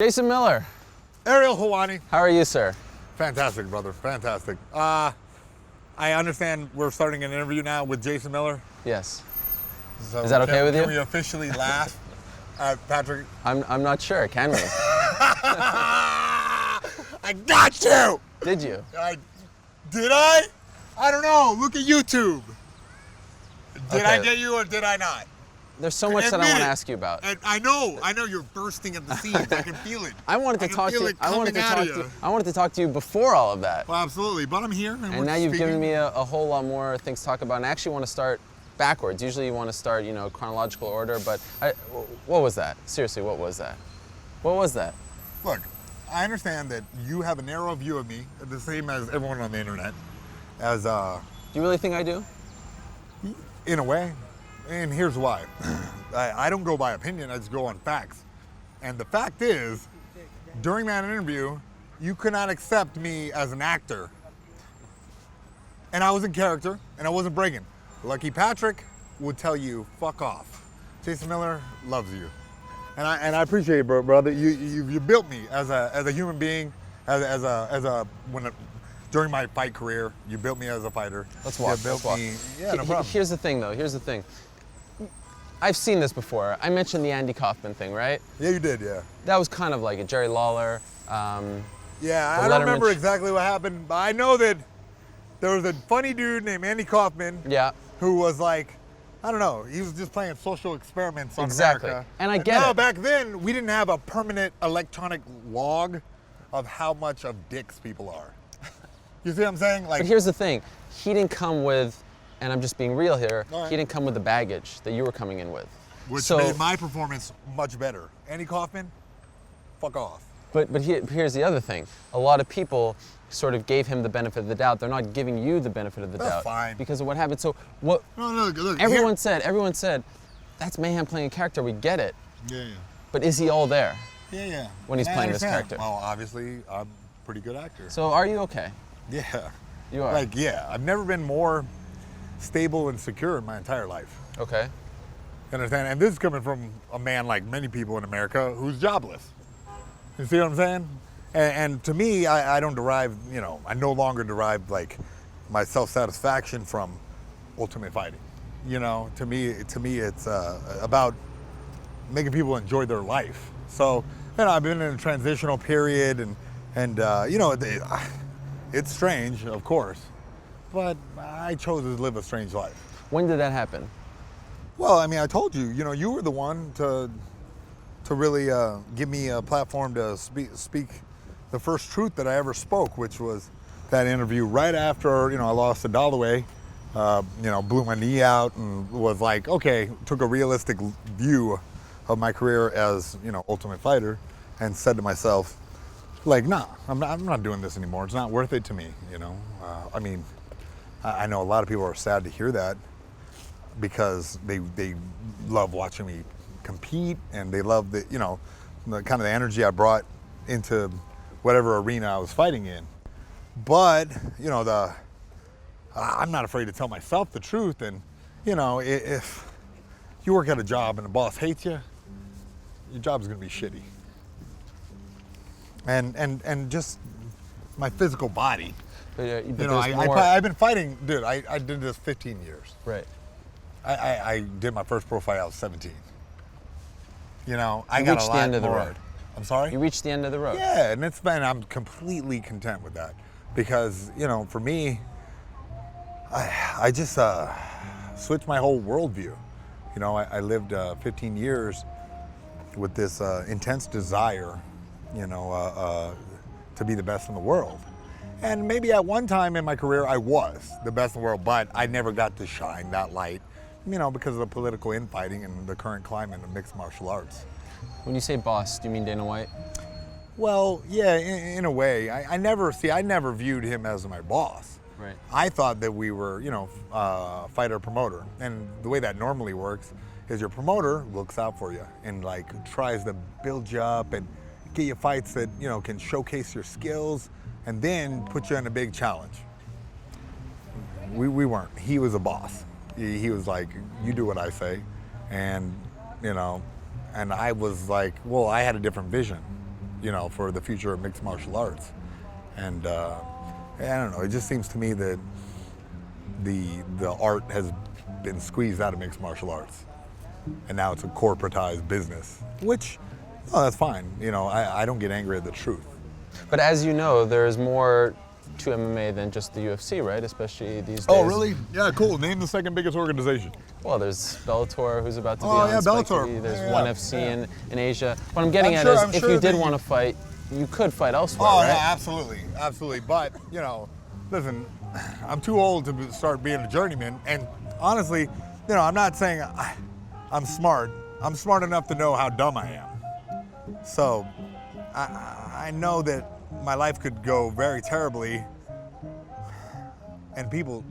Jason Miller. Ariel, Helwani. How are you, sir? Fantastic, brother. Fantastic. I understand we're starting an interview now with Jason Miller. Yes. So Is that okay with you? Can we officially laugh at Patrick? I'm not sure. Can we? I got you! Did you? Did I? I don't know. Look at YouTube. Did I Okay. get you or did I not? There's so much that I Admit want to it. ask you about. And I know you're bursting at the seams. I can feel it. I wanted to can talk to feel you. it I wanted to coming talk out to of you. you. I wanted to talk to you before all of that. Well, absolutely, but I'm here. And now you've given me a whole lot more things to talk about. And I actually want to start backwards. Usually you want to start, chronological order. But what was that? Seriously, what was that? What was that? Look, I understand that you have a narrow view of me, the same as everyone on the internet. Do Do you really think I do? in a way, and here's why. I don't go by opinion, I just go on facts. And the fact is, during that interview, you could not accept me as an actor. And I was in character, and I wasn't breaking. Lucky Patrick would tell you, fuck off. Jason Miller loves you. And I appreciate it, brother. You built me as a human being, during my fight career, you built me as a fighter. Let's walk. You built Let's walk. me. Yeah, no problem. Here's the thing, though. Here's the thing. I've seen this before. I mentioned the Andy Kaufman thing, right? Yeah, you did, yeah. That was kind of like a Jerry Lawler. Yeah, I don't remember exactly what happened, but I know that there was a funny dude named Andy Kaufman Yeah. who was like, I don't know, he was just playing social experiments on Exactly. America. And I get now, it. back then, we didn't have a permanent electronic log of how much of dicks people are. You see what I'm saying? Like, But here's the thing. He didn't come with, and I'm just being real here, All right. he didn't come with the baggage that you were coming in with. which so, made my performance much better. Andy Kaufman, fuck off. But here's the other thing. A lot of people sort of gave him the benefit of the doubt. They're not giving you the benefit of the That's doubt. fine. Because of what happened. So what No, look. everyone said, that's Mayhem playing a character, we get it. Yeah. But is he all there? Yeah. When he's And I playing this understand. character. Well, obviously, I'm a pretty good actor. So are you okay? Yeah. You are. Like, yeah, I've never been more stable and secure in my entire life. Okay. You understand? And this is coming from a man like many people in America who's jobless. You see what I'm saying? And to me, I don't derive, I no longer derive like my self-satisfaction from Ultimate Fighting. To me, it's about making people enjoy their life. So, I've been in a transitional period, and it's strange, of course, but I chose to live a strange life. When did that happen? Well, I told you, you were the one to really give me a platform to speak the first truth that I ever spoke, which was that interview right after, I lost to Dalloway, blew my knee out and was like, okay, took a realistic view of my career as, Ultimate Fighter and said to myself, like, nah, I'm not doing this anymore. It's not worth it to me, I know a lot of people are sad to hear that because they love watching me compete and they love the kind of the energy I brought into whatever arena I was fighting in. But I'm not afraid to tell myself the truth. And if you work at a job and the boss hates you, your job's gonna be shitty. And just my physical body. But there's more... I've been fighting, dude. I did this 15 years. Right. I did my first pro fight. I was 17. I You got reached a the lot end of the more. road. I'm sorry? You reached the end of the road. Yeah, and I'm completely content with that because for me, I just switched my whole worldview. I lived 15 years with this intense desire, to be the best in the world. And maybe at one time in my career I was the best in the world, but I never got to shine that light, because of the political infighting and the current climate of mixed martial arts. When you say boss, do you mean Dana White? Well, yeah, in a way. I never viewed him as my boss. Right. I thought that we were, fighter promoter. And the way that normally works is your promoter looks out for you and tries to build you up and get you fights that, can showcase your skills and then put you in a big challenge. We weren't. He was a boss. He was like, you do what I say. And, and I was like, well, I had a different vision. you know, for the future of mixed martial arts. And I don't know, it just seems to me that the art has been squeezed out of mixed martial arts. And now it's a corporatized business, which, oh, that's fine. You know, I don't get angry at the truth. But as you know, there's more to MMA than just the UFC, right? Especially these days. Oh, really? Yeah, cool. Name the second biggest organization. Well, there's Bellator, who's about to be Oh, on yeah, Spike Bellator. TV. There's Yeah, ONE yeah. FC in Asia. What I'm getting I'm at sure- is, I'm if sure you did that want to fight, you could fight elsewhere, Oh, right? yeah, absolutely, absolutely. But, you know, listen, I'm too old to start being a journeyman. And honestly, you know, I'm not saying I'm smart. I'm smart enough to know how dumb I am. So I know that my life could go very terribly. And people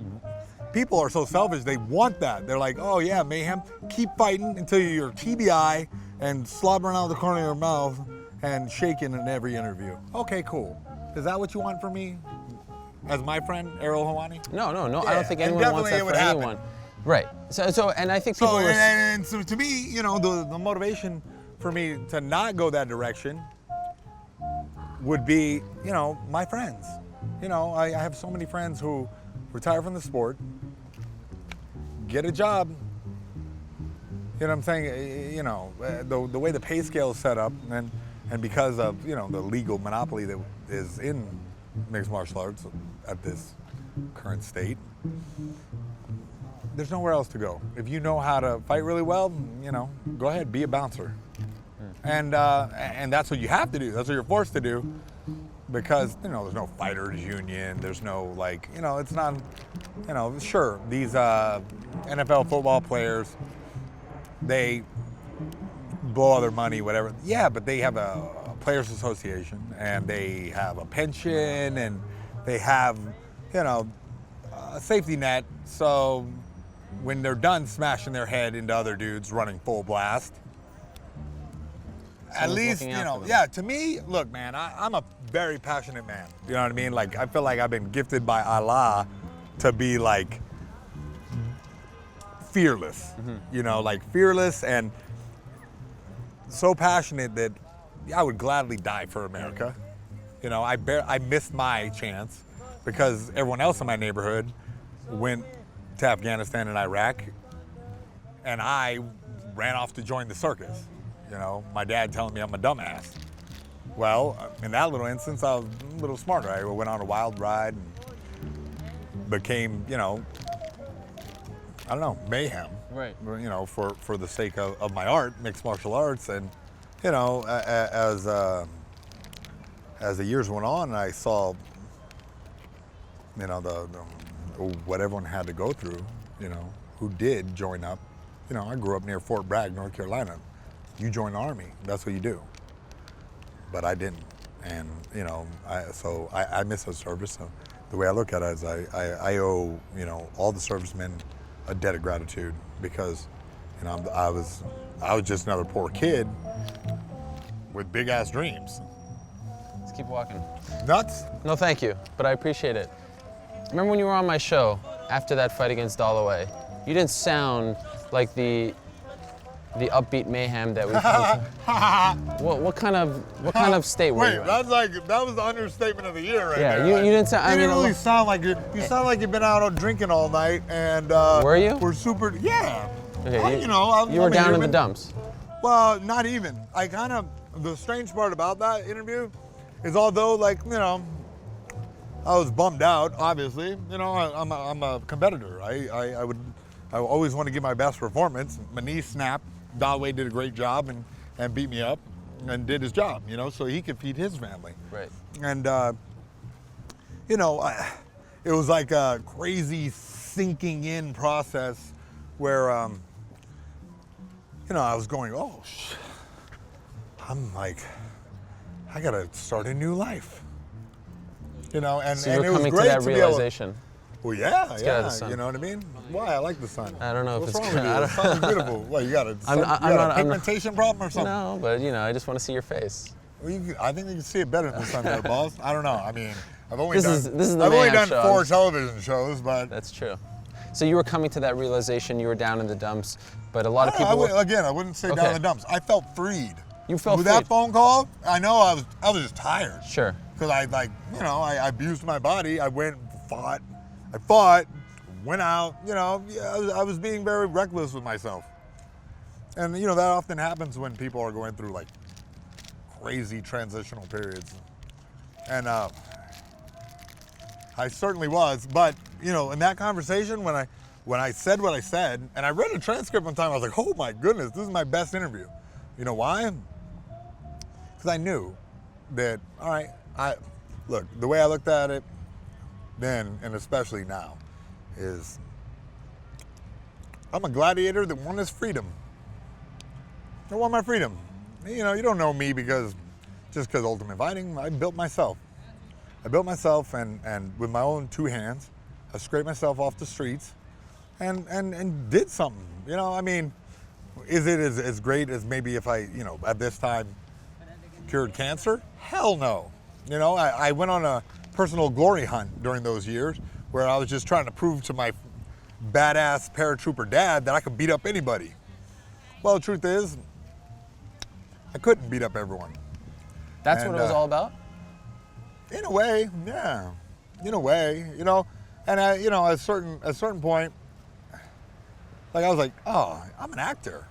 are so selfish, they want that. They're like, oh yeah, Mayhem, keep fighting until you're TBI and slobbering out of the corner of your mouth and shaking in every interview. Okay, cool. Is that what you want from me as my friend, Ariel Helwani? No, I Yeah, don't think and anyone wants definitely that it for would happen. anyone. Right. So, and I think people So, are... and so to me, you know, the motivation for me to not go that direction would be, you know, my friends. You know, I have so many friends who retire from the sport, get a job. You know what I'm saying? You know, the way the pay scale is set up, and because of, you know, the legal monopoly that is in mixed martial arts at this current state, there's nowhere else to go. If you know how to fight really well, you know, go ahead, be a bouncer. And that's what you have to do. That's what you're forced to do, because, you know, there's no fighters union. There's no, like, you know, it's not, you know, sure, these NFL football players, they blow all their money, whatever. Yeah, but they have a players association, and they have a pension, and they have, you know, a safety net. So when they're done smashing their head into other dudes running full blast, at Someone's least, looking you out know, for them. yeah, to me, look, man, I'm a very passionate man. You know what I mean? Like, I feel like I've been gifted by Allah to be, like, fearless. You know, like, fearless and so passionate that I would gladly die for America. You know, I missed my chance because everyone else in my neighborhood went to Afghanistan and Iraq, and I ran off to join the circus. You know, my dad telling me I'm a dumbass. Well, in that little instance, I was a little smarter. I went on a wild ride and became, you know, I don't know, mayhem. Right. You know, for the sake of my art, mixed martial arts. And, you know, as the years went on, I saw, you know, what everyone had to go through, you know, who did join up. You know, I grew up near Fort Bragg, North Carolina. You join the Army, that's what you do. But I didn't. And, you know, so I miss the service. So the way I look at it is I owe, you know, all the servicemen a debt of gratitude, because, you know, I was just another poor kid with big ass dreams. Let's keep walking. Nuts? No, thank you, but I appreciate it. Remember when you were on my show after that fight against Dalloway? You didn't sound like the upbeat Mayhem that we've come to. What kind of state were you in? That's like, that was the understatement of the year right Yeah, there. you Like, didn't sound. I you mean, didn't really sound like you sound like you've been out drinking all night, and Were you? We're super. Yeah. okay, You know, you were I'm a down in the human. dumps. Well, not even. The strange part about that interview is, although, like, you know, I was bummed out, obviously, you know, I'm a competitor. I always want to give my best performance. My knee snapped. Dalloway did a great job and beat me up and did his job, you know, so he could feed his family. Right. And, you know, it was like a crazy sinking in process where, you know, I was going, oh, I'm like, I gotta start a new life. You know, and, So and you're it was coming great to that be able. realization. Well, yeah, get out of the yeah. sun. You know what I mean? Why? I like the sun. I don't know if What's it's wrong good. with you? I The don't- sun's beautiful. What, you got I'm not- a pigmentation problem or something? No, but you know, I just want to see your face. Well, I think you can see it better than the sun there, boss. I don't know. I mean, I've only This done, is the I've only Mayhem done show. 4 television shows, but That's true. So you were coming to that realization. You were down in the dumps, but a lot of people. again, I wouldn't say down Okay. in the dumps. I felt freed. You felt with free. that phone call, I know I was just tired. Sure. Because I abused my body. I went, fought, went out. I was being very reckless with myself. And that often happens when people are going through like crazy transitional periods. And I certainly was. But in that conversation, when I said what I said, and I read a transcript one time, I was like, oh my goodness, this is my best interview. You know why? Because I knew that, all right, look, the way I looked at it then, and especially now, is I'm a gladiator that won his freedom. I won my freedom. You don't know me just because Ultimate Fighting. I built myself. And with my own 2 hands, I scraped myself off the streets and did something. Is it as great as maybe if I, at this time cured cancer? Hell no. I went on a personal glory hunt during those years where I was just trying to prove to my badass paratrooper dad that I could beat up anybody. Well, the truth is, I couldn't beat up everyone. That's what it was all about? In a way, yeah. In a way, And at a certain point, like I was like, oh, I'm an actor.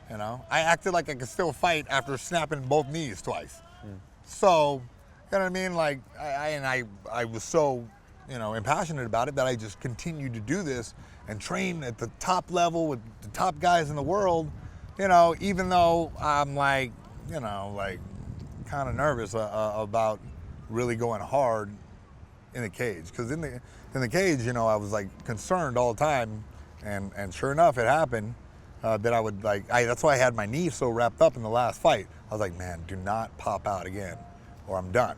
I acted like I could still fight after snapping both knees twice. So, you know what I mean? Like, I was so, impassionate about it that I just continued to do this and train at the top level with the top guys in the world, even though I'm like kind of nervous about really going hard in the cage. Because in the cage, I was like concerned all the time, and sure enough, it happened. That I would that's why I had my knee so wrapped up in the last fight. I was like, man, do not pop out again or I'm done.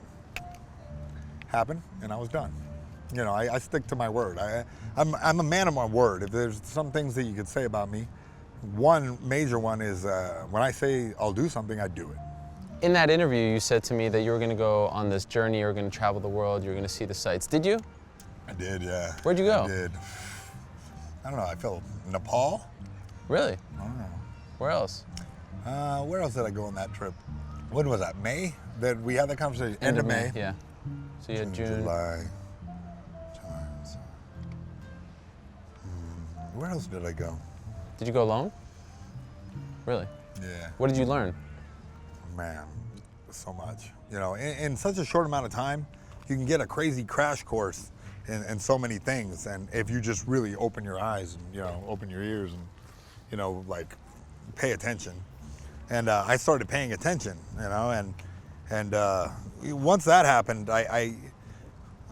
Happened, and I was done. I stick to my word. I'm a man of my word. If there's some things that you could say about me, one major one is when I say I'll do something, I do it. In that interview, you said to me that you were going to go on this journey, you were going to travel the world, you were going to see the sights. Did you? I did, yeah. Where'd you go? I did. I don't know, I felt Nepal. Really? I don't know. Where else? Where else did I go on that trip? When was that? May? That we had that conversation? End of May. Yeah. So you had June. July. Where else did I go? Did you go alone? Really? Yeah. What did you learn? Man, so much. In such a short amount of time, you can get a crazy crash course in so many things. And if you just really open your eyes and, open your ears and, pay attention. And I started paying attention, and once that happened, I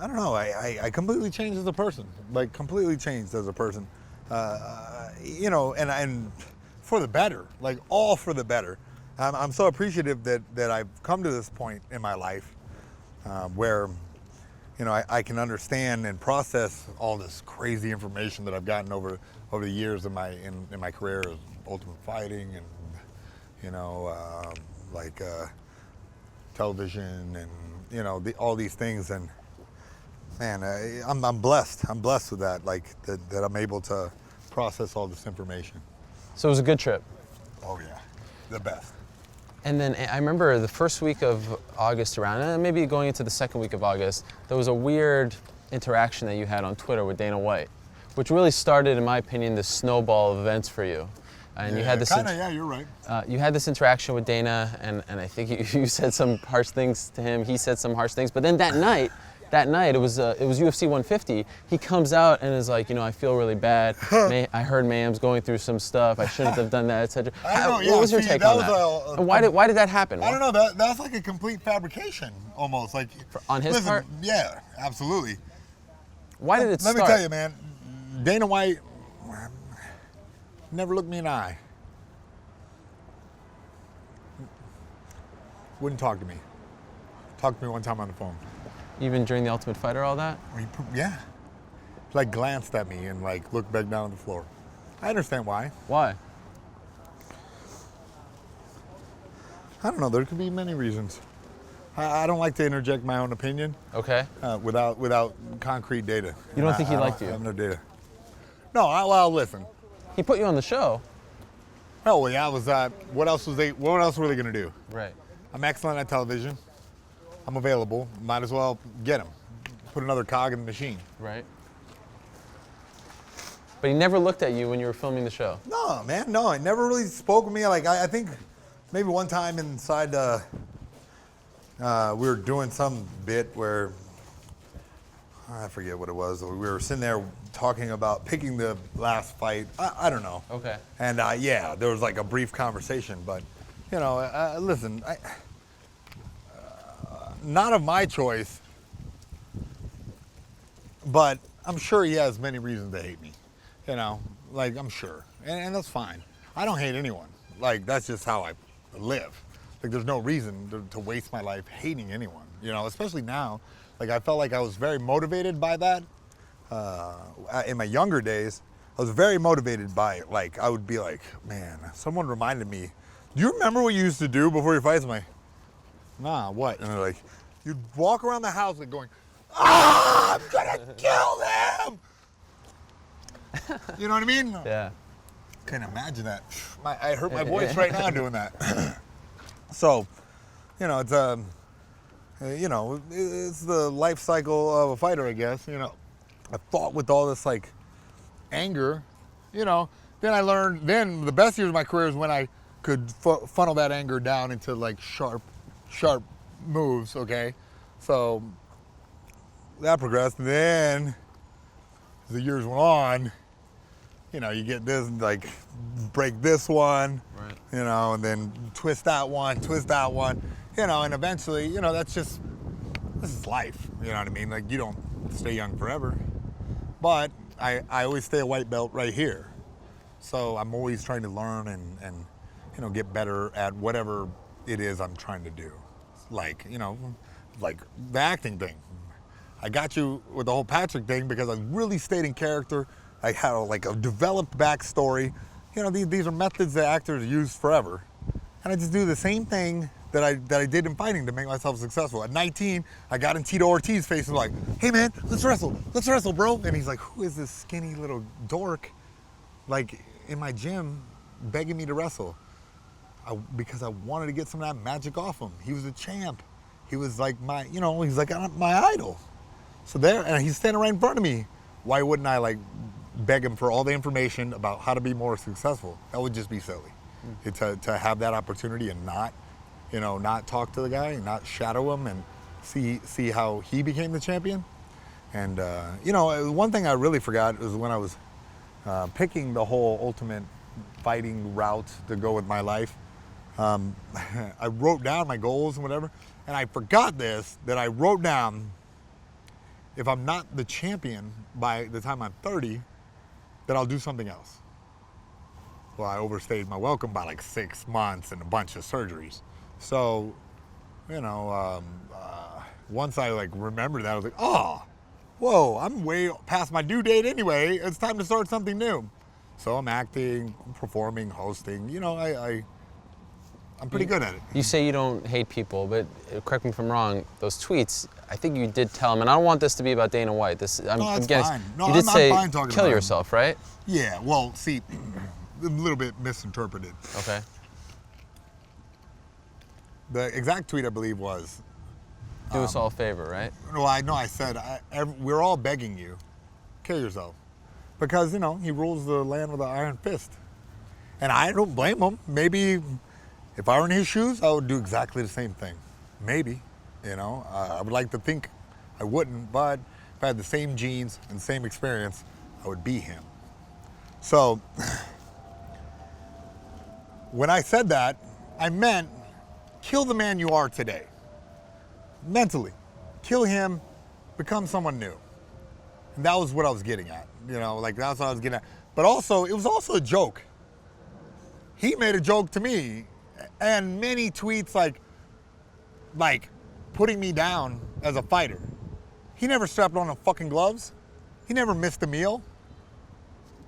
don't know, I completely changed as a person, completely changed as a person, and for the better, all for the better. I'm so appreciative that I've come to this point in my life where, I can understand and process all this crazy information that I've gotten over the years in my career of Ultimate Fighting and, television and, all these things. And man, I'm blessed. I'm blessed with that, that I'm able to process all this information. So it was a good trip? Oh yeah, the best. And then I remember the first week of August around, maybe going into the second week of August, there was a weird interaction that you had on Twitter with Dana White, which really started, in my opinion, this snowball of events for you. And you had this yeah, you're right. You had this interaction with Dana, and I think you said some harsh things to him. He said some harsh things. But then that night, it was UFC 150. He comes out and is like, I feel really bad. I heard Mayhem's going through some stuff. I shouldn't have done that, etc. What was your take on that? And why did that happen? I don't know. That's like a complete fabrication, almost. On his part? Yeah, absolutely. Why did it start? Let me tell you, man. Dana White never looked me in the eye. Wouldn't talk to me. Talked to me one time on the phone. Even during the Ultimate Fighter, all that? Yeah. Glanced at me and looked back down on the floor. I understand why. Why? I don't know. There could be many reasons. I don't like to interject my own opinion. Okay. Without concrete data. You don't think he liked you? I have no data. No, well, listen. He put you on the show. Oh, well, yeah, it was what else were they gonna do? Right. I'm excellent at television. I'm available. Might as well get him. Put another cog in the machine. Right. But he never looked at you when you were filming the show. No, man, no. He never really spoke with me. Like, I think maybe one time inside, we were doing some bit where, I forget what it was. We were sitting there talking about picking the last fight. I don't know. Okay. And yeah, there was like a brief conversation. But, you know, listen, not of my choice, but I'm sure he has many reasons to hate me. You know, like, I'm sure. And that's fine. I don't hate anyone. Like, that's just how I live. Like, there's no reason to waste my life hating anyone, you know, especially now. Like, I felt like I was very motivated by that. In my younger days, I was very motivated by it. Like, I would be like, man, someone reminded me, do you remember what you used to do before your fights? I'm like, nah, what? And they're like, you'd walk around the house like going, I'm gonna kill them! You know what I mean? Yeah. Can't imagine that. I hurt my voice right now doing that. So, you know, it's it's the life cycle of a fighter, I guess. You know, I fought with all this like anger. You know, then I learned. Then the best years of my career is when I could funnel that anger down into like sharp moves. Okay, so that progressed. And then as the years went on, you know, you get this, like, break this one, right. You know, and then twist that one, you know, and eventually, you know, this is life, you know what I mean? Like, you don't stay young forever. But I always stay a white belt right here. So I'm always trying to learn and you know, get better at whatever it is I'm trying to do. Like, you know, like the acting thing. I got you with the whole Patrick thing because I really stayed in character. I had like a developed backstory. You know, these are methods that actors use forever. And I just do the same thing that I did in fighting to make myself successful. At 19, I got in Tito Ortiz's face and was like, hey man, let's wrestle, bro. And he's like, who is this skinny little dork, like in my gym, begging me to wrestle? Because I wanted to get some of that magic off him. He was a champ. He was like my idol. So there, and he's standing right in front of me. Why wouldn't I like beg him for all the information about how to be more successful? That would just be silly. To have that opportunity and not talk to the guy and not shadow him and see how he became the champion. And you know, one thing I really forgot was when I was picking the whole ultimate fighting route to go with my life. I wrote down my goals and whatever, and I forgot that I wrote down, if I'm not the champion by the time I'm 30, that I'll do something else. Well, I overstayed my welcome by like 6 months and a bunch of surgeries. So, you know, once I like remembered that, I was like, oh, whoa, I'm way past my due date anyway. It's time to start something new. So I'm acting, performing, hosting. You know, I'm pretty good at it. You say you don't hate people, but correct me if I'm wrong, those tweets, I think you did tell him, and I don't want this to be about Dana White. No, that's fine. No, you did I'm say fine talking kill about yourself, right? Yeah, well, see, a little bit misinterpreted. Okay. The exact tweet, I believe, was... Do us all a favor, right? No, I said, we're all begging you, kill yourself. Because, you know, he rules the land with an iron fist. And I don't blame him. Maybe if I were in his shoes, I would do exactly the same thing. Maybe, you know. I would like to think I wouldn't, but if I had the same genes and same experience, I would be him. So, when I said that, I meant kill the man you are today. Mentally. Kill him, become someone new. And that was what I was getting at. You know, like that's what I was getting at. But also, it was also a joke. He made a joke to me, and many tweets like putting me down as a fighter. He never strapped on the fucking gloves. He never missed a meal.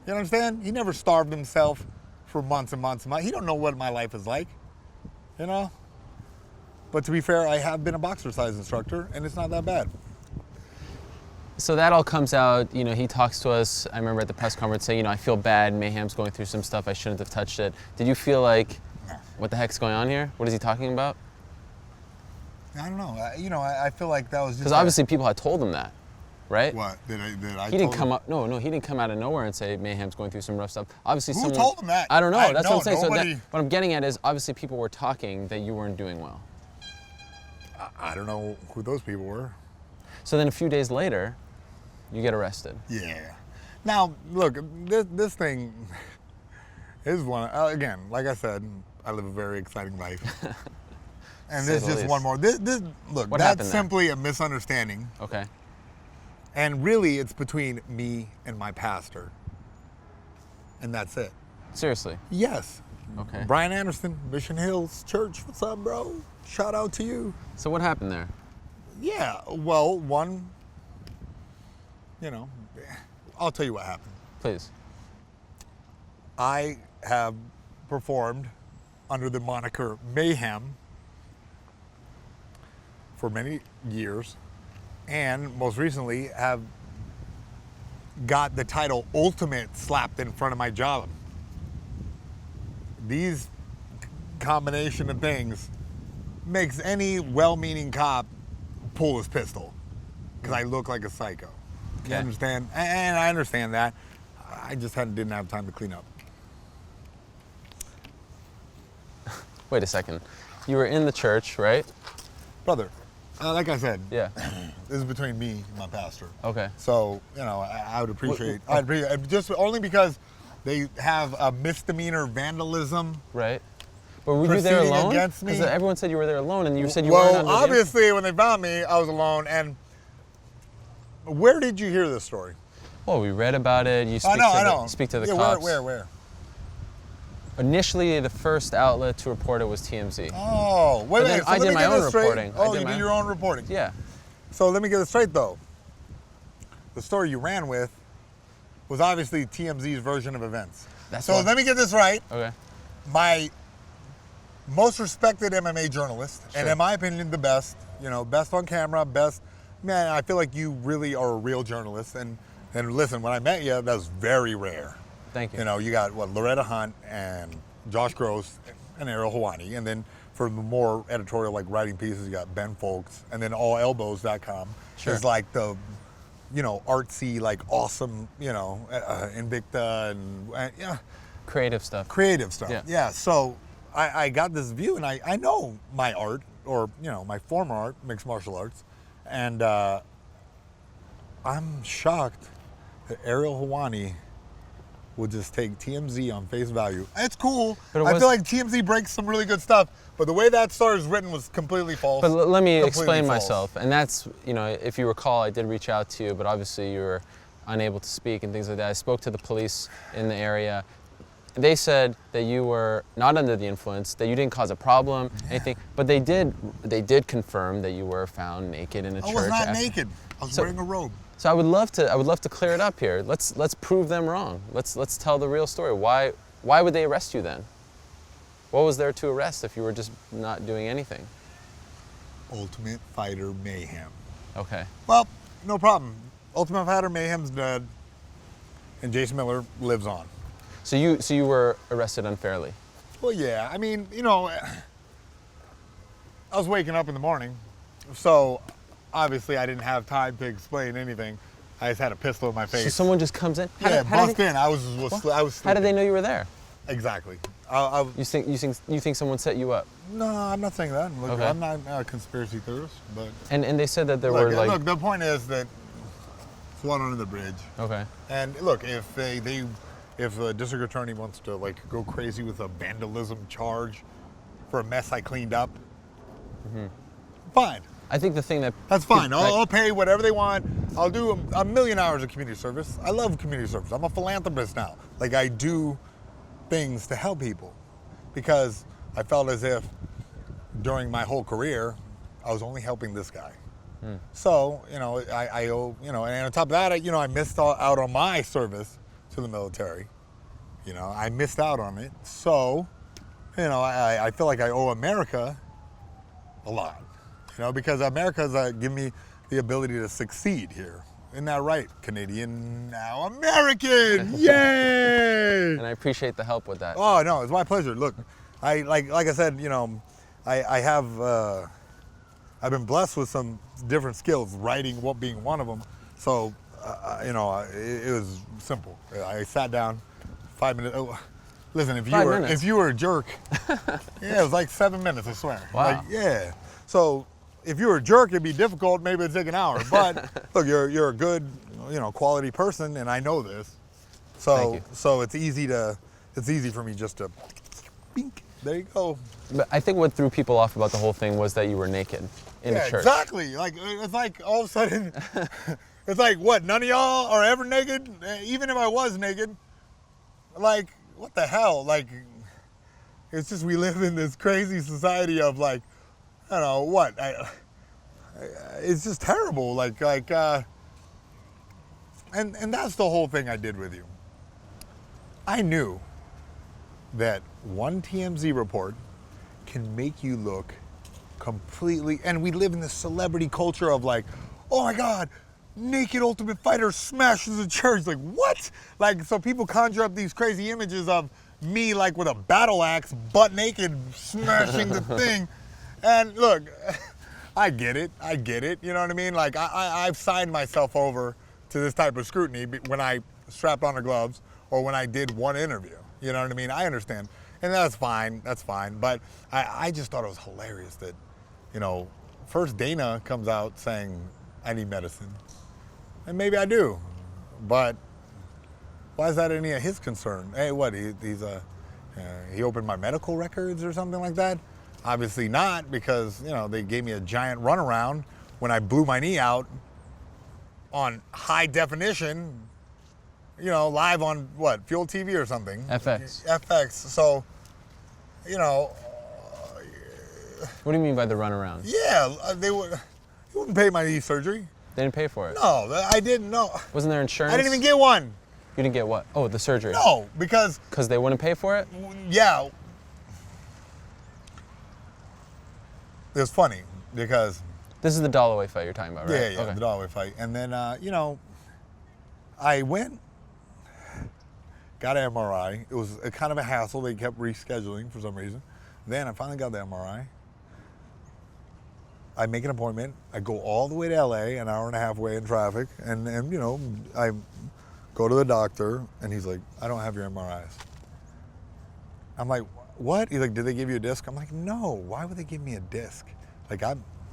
You understand? He never starved himself for months and months and months. He don't know what my life is like, you know? But to be fair, I have been a boxercise instructor, and it's not that bad. So that all comes out, you know, he talks to us, I remember at the press conference saying, you know, I feel bad, Mayhem's going through some stuff, I shouldn't have touched it. Did you feel like, what the heck's going on here? What is he talking about? I don't know. I feel like that was just... Because obviously people had told him that, right? What? Did I He didn't come up, no, he didn't come out of nowhere and say Mayhem's going through some rough stuff. Obviously Who told him that? I don't know, that's what I'm saying. Nobody... So what I'm getting at is, obviously people were talking that you weren't doing well. I don't know who those people were. So then a few days later, you get arrested. Yeah. Now, look, this thing is one, again, like I said, I live a very exciting life. And this is just one more. Look, that's simply a misunderstanding. Okay. And really, it's between me and my pastor. And that's it. Seriously? Yes. Okay. Brian Anderson, Mission Hills Church. What's up, bro? Shout out to you. So what happened there? Yeah, well, I'll tell you what happened. Please. I have performed under the moniker Mayhem for many years, and most recently have got the title Ultimate slapped in front of my job. These combination of things makes any well-meaning cop pull his pistol, because I look like a psycho. Okay. You understand? And I understand that. I just didn't have time to clean up. Wait a second. You were in the church, right? Brother, like I said, yeah, this is between me and my pastor. Okay. So, I would appreciate, just only because they have a misdemeanor vandalism. Right. But were you there alone? Because everyone said you were there alone, and you said you weren't under the influence. Well, obviously, when they found me, I was alone. And where did you hear this story? Well, we read about it. You speak to the cops. Where? Initially, the first outlet to report it was TMZ. Oh, wait. So I did my own reporting. Oh, you did your own reporting? Yeah. So let me get it straight, though. The story you ran with was obviously TMZ's version of events. Let me get this right. Okay. My most respected MMA journalist, and in my opinion, the best, best on camera, best, man, I feel like you really are a real journalist. And listen, when I met you, that was very rare. Thank you. You got, Loretta Hunt and Josh Gross and Ariel Helwani. And then for the more editorial, like writing pieces, you got Ben Folks. And then allelbows.com is like the, artsy, like awesome, Invicta and creative stuff. Yeah. So I got this view, and I know my art, or, my former art, mixed martial arts. And I'm shocked that Ariel Helwani would just take TMZ on face value. It's cool. I feel like TMZ breaks some really good stuff, but the way that story is written was completely false. But let me explain myself. And that's, if you recall, I did reach out to you, but obviously you were unable to speak and things like that. I spoke to the police in the area. They said that you were not under the influence, that you didn't cause a problem, anything. But they did confirm that you were found naked in a church. I was not naked. I was wearing a robe. So I would love to clear it up here. Let's prove them wrong. Let's tell the real story. Why would they arrest you then? What was there to arrest if you were just not doing anything? Ultimate Fighter Mayhem. Okay. Well, no problem. Ultimate Fighter Mayhem's dead, and Jason Miller lives on. So you were arrested unfairly? Well, yeah. I mean, I was waking up in the morning, so obviously I didn't have time to explain anything. I just had a pistol in my face. So someone just comes in? Bust in. I was sleeping. How did they know you were there? Exactly. You think someone set you up? No, I'm not saying that. Look, okay. I'm not a conspiracy theorist, but. And they said that there were like. Look, the point is that it's water under the bridge. Okay. And look, if a district attorney wants to go crazy with a vandalism charge for a mess I cleaned up, fine. I think the thing that's fine. I'll pay whatever they want. I'll do a million hours of community service. I love community service. I'm a philanthropist now. I do things to help people, because I felt as if during my whole career I was only helping this guy. So I owe, and on top of that, I missed out on my service to the military. I missed out on it. So, I feel like I owe America a lot. Because America's given me the ability to succeed here. Isn't that right? Canadian, now American. Yay! And I appreciate the help with that. Oh no, it's my pleasure. Look, I like I said, you know, I have I've been blessed with some different skills, writing being one of them. So you know, it was simple. I sat down, 5 minutes. Oh, listen, if you were a jerk, yeah, it was like 7 minutes, I swear. Wow. Like, yeah. So if you were a jerk, it'd be difficult. Maybe it'd take an hour. But look, you're a good, you know, quality person, and I know this. So it's easy for me just to, bink, there you go. But I think what threw people off about the whole thing was that you were naked in a church. Exactly. Like it's like all of a sudden, it's like what? None of y'all are ever naked. Even if I was naked, like what the hell? Like it's just we live in this crazy society of like, I don't know what. It's just terrible. Like and that's the whole thing I did with you. I knew that one TMZ report can make you look completely, and we live in this celebrity culture of like, oh my God, naked Ultimate Fighter smashes a church. Like what? Like, so people conjure up these crazy images of me like with a battle axe, butt naked, smashing the thing. And look, I get it. You know what I mean? Like I've signed myself over to this type of scrutiny when I strapped on the gloves or when I did one interview. You know what I mean? I understand. And that's fine. But I just thought it was hilarious that, you know, first Dana comes out saying, I need medicine. And maybe I do. But why is that any of his concern? Hey, what, he opened my medical records or something like that? Obviously not, because, you know, they gave me a giant runaround when I blew my knee out on high definition, you know, live on what, Fuel TV or something? FX. So, you know. What do you mean by the runaround? Yeah, they wouldn't pay my knee surgery. They didn't pay for it? No, I didn't know. Wasn't there insurance? I didn't even get one. You didn't get what? Oh, the surgery. No, because. Because they wouldn't pay for it? Yeah. It was funny because. This is the Dalloway fight you're talking about, right? Yeah, okay. The Dalloway fight. And then, you know, I went, got an MRI. It was a kind of a hassle. They kept rescheduling for some reason. Then I finally got the MRI. I make an appointment. I go all the way to LA, an hour and a half way in traffic. And you know, I go to the doctor, and he's like, I don't have your MRIs. I'm like, what? He's like, did they give you a disc? I'm like, no, why would they give me a disc? Like,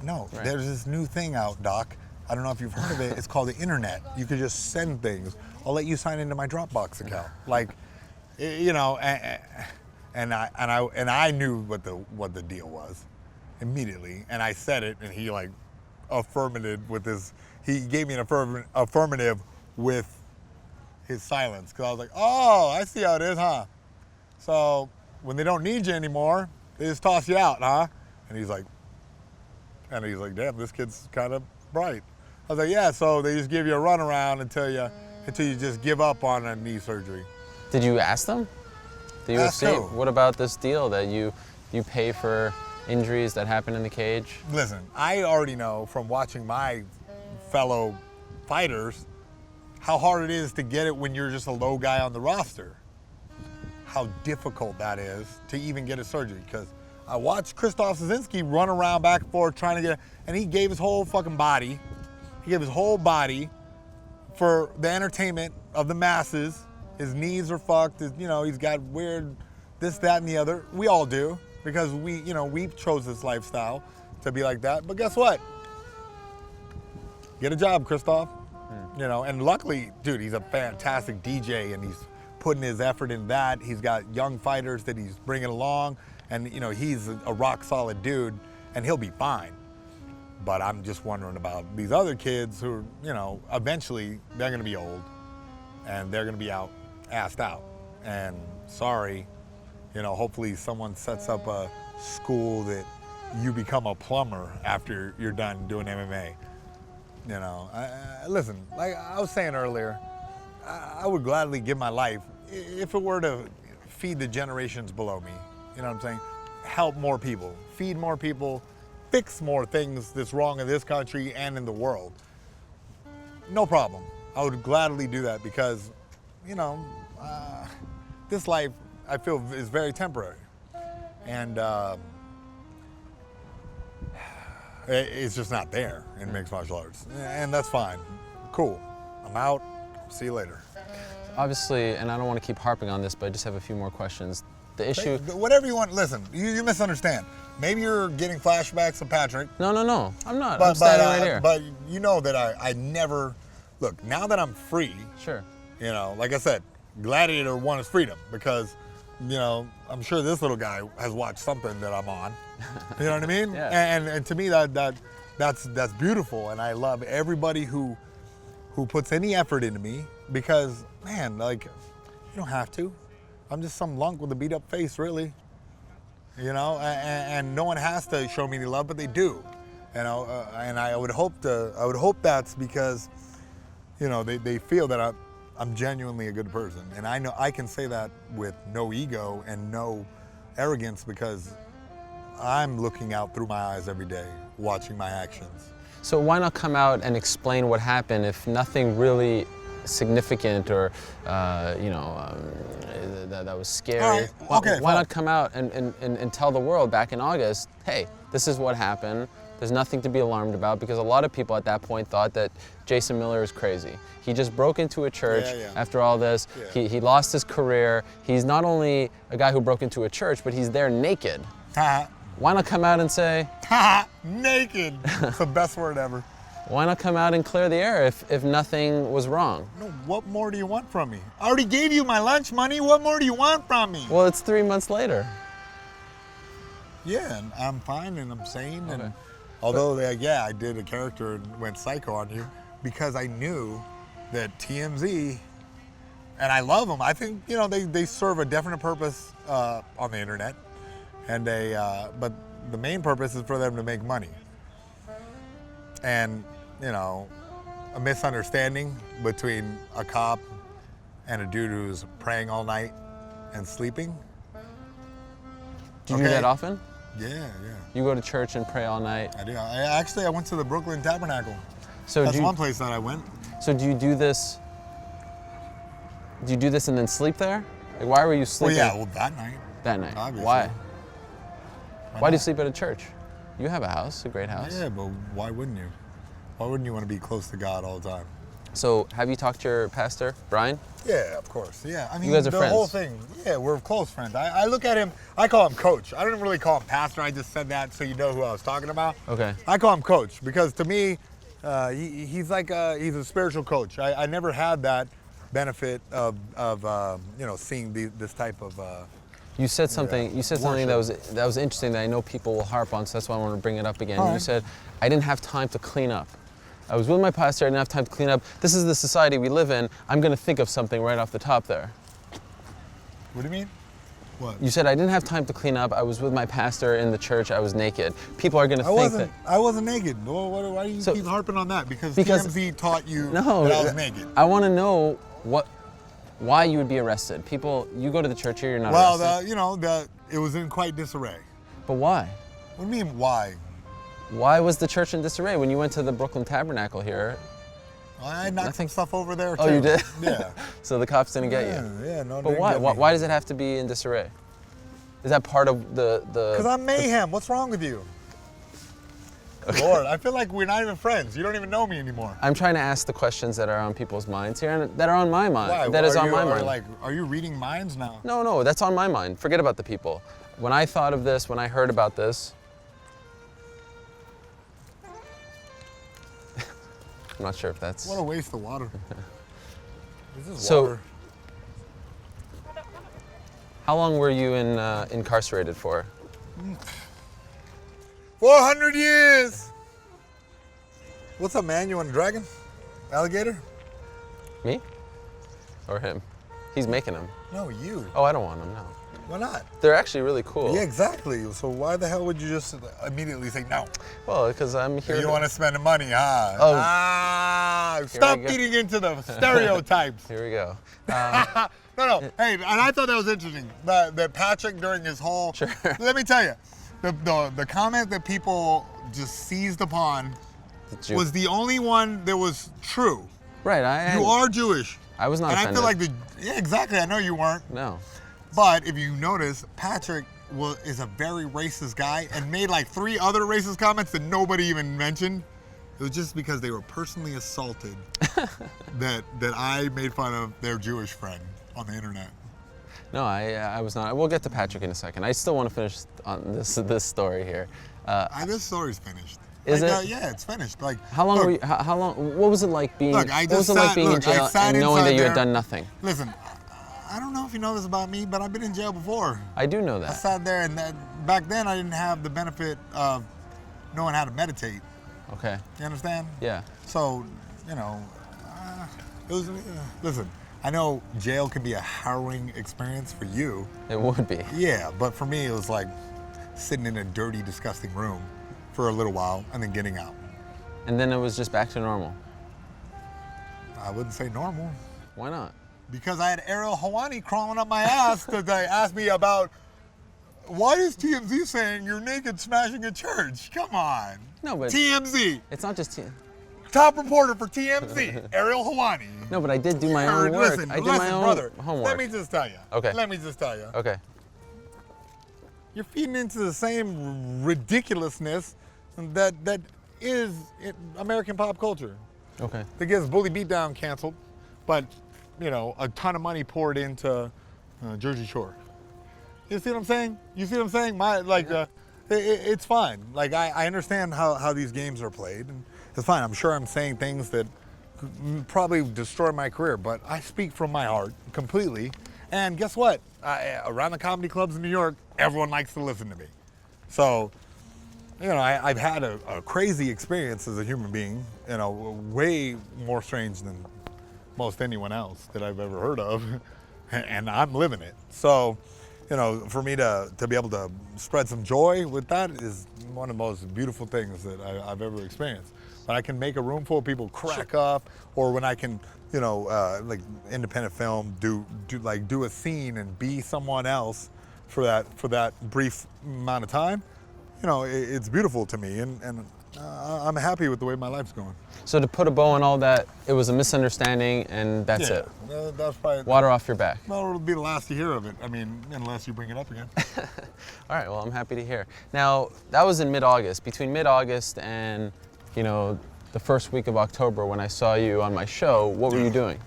no, right. There's this new thing out, doc. I don't know if you've heard of it. It's called the internet. You could just send things. I'll let you sign into my Dropbox account. Like, you know, and I knew what the deal was immediately, and I said it, and he like affirmative with his. He gave me an affirmative with his silence, because I was like, oh, I see how it is, huh? So when they don't need you anymore, they just toss you out, huh? And he's like, damn, this kid's kind of bright. I was like, yeah, so they just give you a runaround until you just give up on a knee surgery. Did you ask them? The UFC? What about this deal that you pay for injuries that happen in the cage? Listen, I already know from watching my fellow fighters how hard it is to get it when you're just a low guy on the roster. How difficult that is to even get a surgery, because I watched Krzysztof Szynski run around back and forth trying to get, and he gave his whole fucking body. He gave his whole body for the entertainment of the masses. His knees are fucked. You know, he's got weird this, that, and the other. We all do, because we chose this lifestyle to be like that. But guess what? Get a job, Krzysztof. You know, and luckily, dude, he's a fantastic DJ, and he's putting his effort in that. He's got young fighters that he's bringing along. And, you know, he's a rock solid dude, and he'll be fine. But I'm just wondering about these other kids who, you know, eventually they're going to be old, and they're going to be assed out. And sorry, you know, hopefully someone sets up a school that you become a plumber after you're done doing MMA. You know, listen, like I was saying earlier, I would gladly give my life if it were to feed the generations below me. You know what I'm saying? Help more people, feed more people, fix more things that's wrong in this country and in the world. no problem. I would gladly do that because, this life I feel is very temporary, and it's just not there in mixed martial arts, and that's fine. Cool. I'm out. See you later. Obviously, and I don't want to keep harping on this, but I just have a few more questions. The issue... Whatever you want. Listen, you misunderstand. Maybe you're getting flashbacks of Patrick. No. I'm not. I'm standing right here. But you know that I never... Look, now that I'm free... Sure. Like I said, Gladiator 1 is freedom because, I'm sure this little guy has watched something that I'm on. You know what I mean? Yeah. And to me, that's beautiful. And I love everybody who puts any effort into me because, man, like, you don't have to. I'm just some lunk with a beat up face, really. And no one has to show me any love, but they do. And I would hope that's because, they feel that I'm genuinely a good person. And I know I can say that with no ego and no arrogance because I'm looking out through my eyes every day, watching my actions. So why not come out and explain what happened if nothing really significant or, that was scary? All right. Okay, why not come out and tell the world back in August, hey, this is what happened. There's nothing to be alarmed about because a lot of people at that point thought that Jason Miller is crazy. He just broke into a church after all this. Yeah. He lost his career. He's not only a guy who broke into a church, but he's there naked. Why not come out and say... Naked. It's the best word ever. Why not come out and clear the air if nothing was wrong? No, what more do you want from me? I already gave you my lunch money. What more do you want from me? Well, it's 3 months later. Yeah, and I'm fine and I'm sane. Okay. And although, I did a character and went psycho on you because I knew that TMZ, and I love them. I think, they serve a definite purpose on the internet. And but the main purpose is for them to make money. And, a misunderstanding between a cop and a dude who's praying all night and sleeping. Do you do that often? Yeah. You go to church and pray all night? I do. I went to the Brooklyn Tabernacle. So that's one place that I went. So do you do this and then sleep there? Like, why were you sleeping? Well, that night. That night. Obviously. Why? Why do you sleep at a church? You have a house, a great house. Yeah, but why wouldn't you? Why wouldn't you want to be close to God all the time? So, have you talked to your pastor, Brian? Yeah, of course. Yeah, I mean, you guys are friends. The whole thing. Yeah, we're close friends. I look at him. I call him Coach. I don't really call him Pastor. I just said that so you know who I was talking about. Okay. I call him Coach because to me, he's like he's a spiritual coach. I never had that benefit of seeing this type of. You said something. You said something that was interesting that I know people will harp on. So that's why I want to bring it up again. All right. You said, "I didn't have time to clean up. I was with my pastor. I didn't have time to clean up. This is the society we live in. I'm going to think of something right off the top there." What do you mean? What? You said I didn't have time to clean up. I was with my pastor in the church. I was naked. People are going to think that I wasn't naked. Well, why do you keep harping on that? Because TMZ taught you that I was naked. I want to know why you would be arrested. People, you go to the church here, you're not arrested. Well, it was in quite disarray. But why? What do you mean, why? Why was the church in disarray when you went to the Brooklyn Tabernacle here? I knocked some stuff over there, too. Oh, you did? Yeah. So the cops didn't get you? Yeah, no. But why? Why does it have to be in disarray? Is that part of the... Because I'm Mayhem. What's wrong with you? Okay. Lord, I feel like we're not even friends. You don't even know me anymore. I'm trying to ask the questions that are on people's minds here and that are on my mind. Why? That is on my mind. Are you reading minds now? No, that's on my mind. Forget about the people. When I thought of this, when I heard about this, I'm not sure if that's... What a waste of water. This is so, water. How long were you incarcerated for? 400 years! What's up, man? You want a dragon? Alligator? Me? Or him? He's making them. No, you. Oh, I don't want them, no. Why not? They're actually really cool. Yeah, exactly. So why the hell would you just immediately say no? Well, because I'm here. You don't want to spend the money, huh? Oh. Stop eating into the stereotypes. Here we go. No. Hey, and I thought that was interesting. That Patrick during his whole. Sure. Let me tell you, the comment that people just seized upon was the only one that was true. Right. You are Jewish. I was not and offended. I feel like yeah, exactly. I know you weren't. No. But if you notice, Patrick is a very racist guy and made like 3 other racist comments that nobody even mentioned. It was just because they were personally assaulted that I made fun of their Jewish friend on the internet. No, I was not. We'll get to Patrick in a second. I still want to finish on this story here. This story's finished. Is like, it? Yeah, it's finished. Like, how long look, were you, how long? What was it like being? Look, what was it like being in jail and knowing that you had done nothing? Listen, I don't know if you know this about me, but I've been in jail before. I do know that. I sat there, and back then I didn't have the benefit of knowing how to meditate. Okay. You understand? Yeah. So, you know, it was. Listen, I know jail can be a harrowing experience for you. It would be. Yeah, but for me, it was like sitting in a dirty, disgusting room for a little while and then getting out. And then it was just back to normal. I wouldn't say normal. Why not? Because I had Ariel Helwani crawling up my ass to ask me about why is TMZ saying you're naked smashing a church? Come on. No, but TMZ. it's not just Top reporter for TMZ, Ariel Helwani. No, but I did do my own work. Listen, I did my own brother, homework. Let me just tell you. Okay. Let me just tell you. Okay. You're feeding into the same ridiculousness that is American pop culture. Okay. That gets Bully Beatdown canceled, but you know, a ton of money poured into Jersey Shore. You see what I'm saying? You see what I'm saying? It's fine. Like I understand how these games are played, and it's fine. I'm sure I'm saying things that could probably destroy my career, but I speak from my heart completely. And guess what? Around the comedy clubs in New York, everyone likes to listen to me. So, you know, I've had a crazy experience as a human being, you know, way more strange than most anyone else that I've ever heard of, and I'm living it. So, you know, for me to be able to spread some joy with that is one of the most beautiful things that I've ever experienced. When I can make a room full of people crack up, or when I can, you know, like independent film, do a scene and be someone else for that brief amount of time, you know, it's beautiful to me, and I'm happy with the way my life's going. So to put a bow on all that, it was a misunderstanding, and that's it. That's probably water off your back. Well, it'll be the last to hear of it. I mean, unless you bring it up again. All right. Well, I'm happy to hear. Now, that was in mid-August. Between mid-August and, you know, the first week of October when I saw you on my show, what were you doing?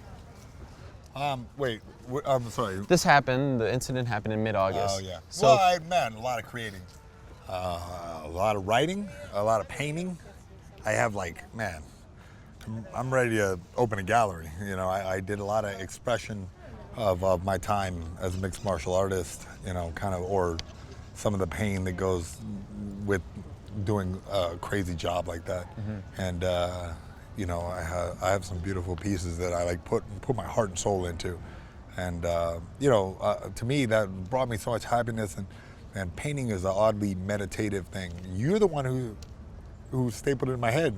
Wait. I'm sorry. This happened. The incident happened in mid-August. Oh yeah. So, well, a lot of creating, a lot of writing, a lot of painting. I have I'm ready to open a gallery. You know, I did a lot of expression of my time as a mixed martial artist. You know, or some of the pain that goes with doing a crazy job like that. Mm-hmm. And you know, I have some beautiful pieces that I like put my heart and soul into. And you know, to me, that brought me so much happiness. And painting is an oddly meditative thing. You're the one who stapled it in my head.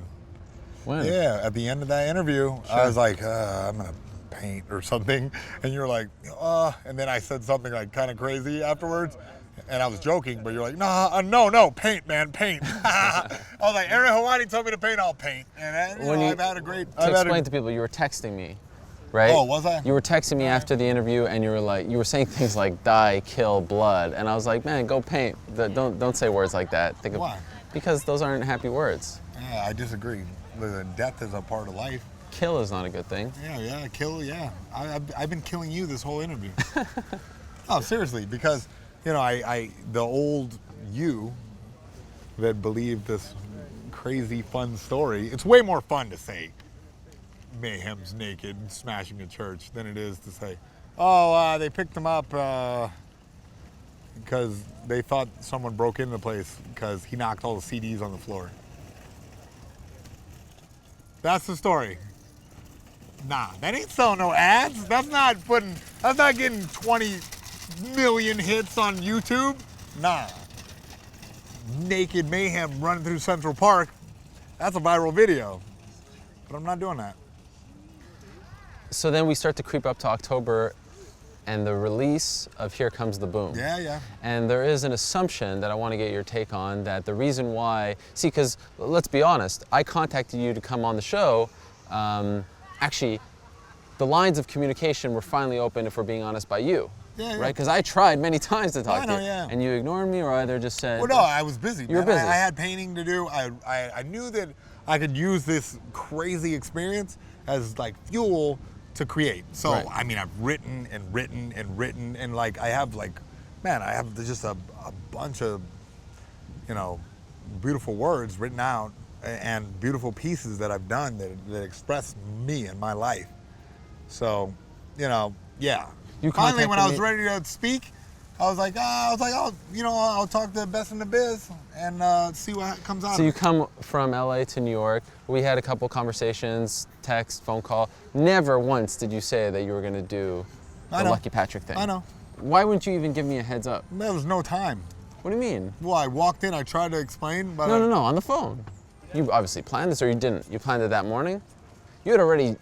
when? Yeah, at the end of that interview, Sure. I was like, I'm gonna paint or something, and you're like, and then I said something like kind of crazy afterwards. And I was joking, but you're like, no, paint, man, paint. I was like, Ariel Helwani told me to paint, I'll paint. And I've had a great... To explain to people, you were texting me, right? Oh, was I? You were texting me after the interview, and you were saying things like die, kill, blood. And I was like, man, go paint. Don't say words like that. Why? Because those aren't happy words. Yeah, I disagree. Listen, death is a part of life. Kill is not a good thing. Yeah, kill, yeah. I've been killing you this whole interview. Oh, seriously, because... You know, the old you that believed this crazy fun story, it's way more fun to say Mayhem's naked and smashing a church than it is to say, they picked him up because they thought someone broke into the place because he knocked all the CDs on the floor. That's the story. Nah, that ain't selling no ads. That's not getting 20 million hits on YouTube. Nah. Naked Mayhem running through Central Park. That's a viral video. But I'm not doing that. So then we start to creep up to October and the release of Here Comes the Boom. Yeah. And there is an assumption that I want to get your take on, that the reason why, because let's be honest, I contacted you to come on the show actually, the lines of communication were finally opened, if we're being honest, by you. Yeah, right? Because I tried many times to talk to you, yeah. and you ignored me, or either just said. Well, no, I was busy. You were busy. I had painting to do. I knew that I could use this crazy experience as like fuel to create. So Right. I mean, I've written and written and written, and like I have like, man, I have just a bunch of, you know, beautiful words written out and beautiful pieces that I've done that express me and my life. So, you know, yeah. You Finally, when I was contacted ready to speak, I was like, oh, you know, I'll talk to the best in the biz and see what comes out So of you it. come from LA to New York. We had a couple conversations, text, phone call. Never once did you say that you were going to do I the know. Lucky Patrick thing. I know. Why wouldn't you even give me a heads up? There was no time. What do you mean? Well, I walked in, I tried to explain, but No, on the phone. You obviously planned this, or you didn't. You planned it that morning. You had already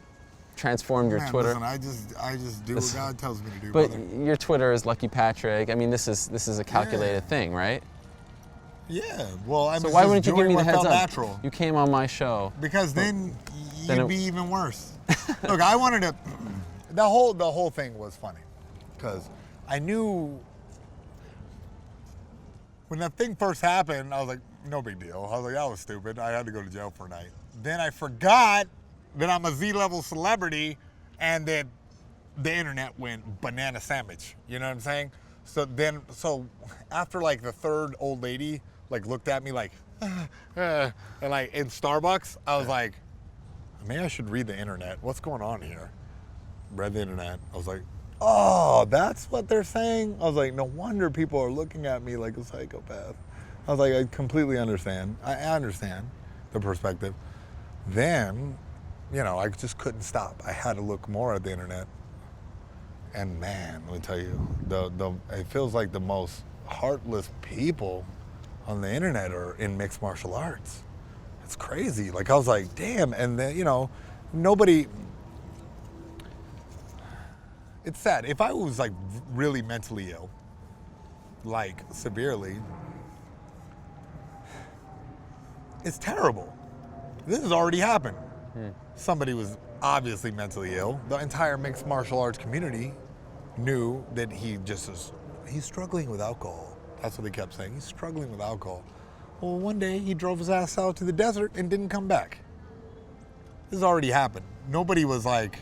transformed your man, Twitter. Listen, I just do what God tells me to do. But brother. your Twitter is Lucky Patrick. I mean, this is a calculated thing, right? Yeah. Well, I So was why just wouldn't you give doing me the what heads felt up? natural. You came on my show. Because then Then you'd it- be even worse. Look, I wanted to. The whole thing was funny, because I knew when that thing first happened, I was like, no big deal. I was like, that was stupid. I had to go to jail for a night. Then I forgot that I'm a Z-level celebrity, and that the internet went banana sandwich. You know what I'm saying? So after like the third old lady like looked at me like, and like in Starbucks, I was like, maybe I should read the internet. What's going on here? Read the internet. I was like, oh, that's what they're saying? I was like, no wonder people are looking at me like a psychopath. I was like, I completely understand. I understand the perspective. Then, you know, I just couldn't stop. I had to look more at the internet. And man, let me tell you, it feels like the most heartless people on the internet are in mixed martial arts. It's crazy. Like, I was like, damn. And then, you know, nobody, it's sad. If I was like really mentally ill, like severely, it's terrible. This has already happened. Somebody was obviously mentally ill. The entire mixed martial arts community knew that he's struggling with alcohol. That's what they kept saying. He's struggling with alcohol. Well, one day he drove his ass out to the desert and didn't come back. This has already happened. Nobody was like,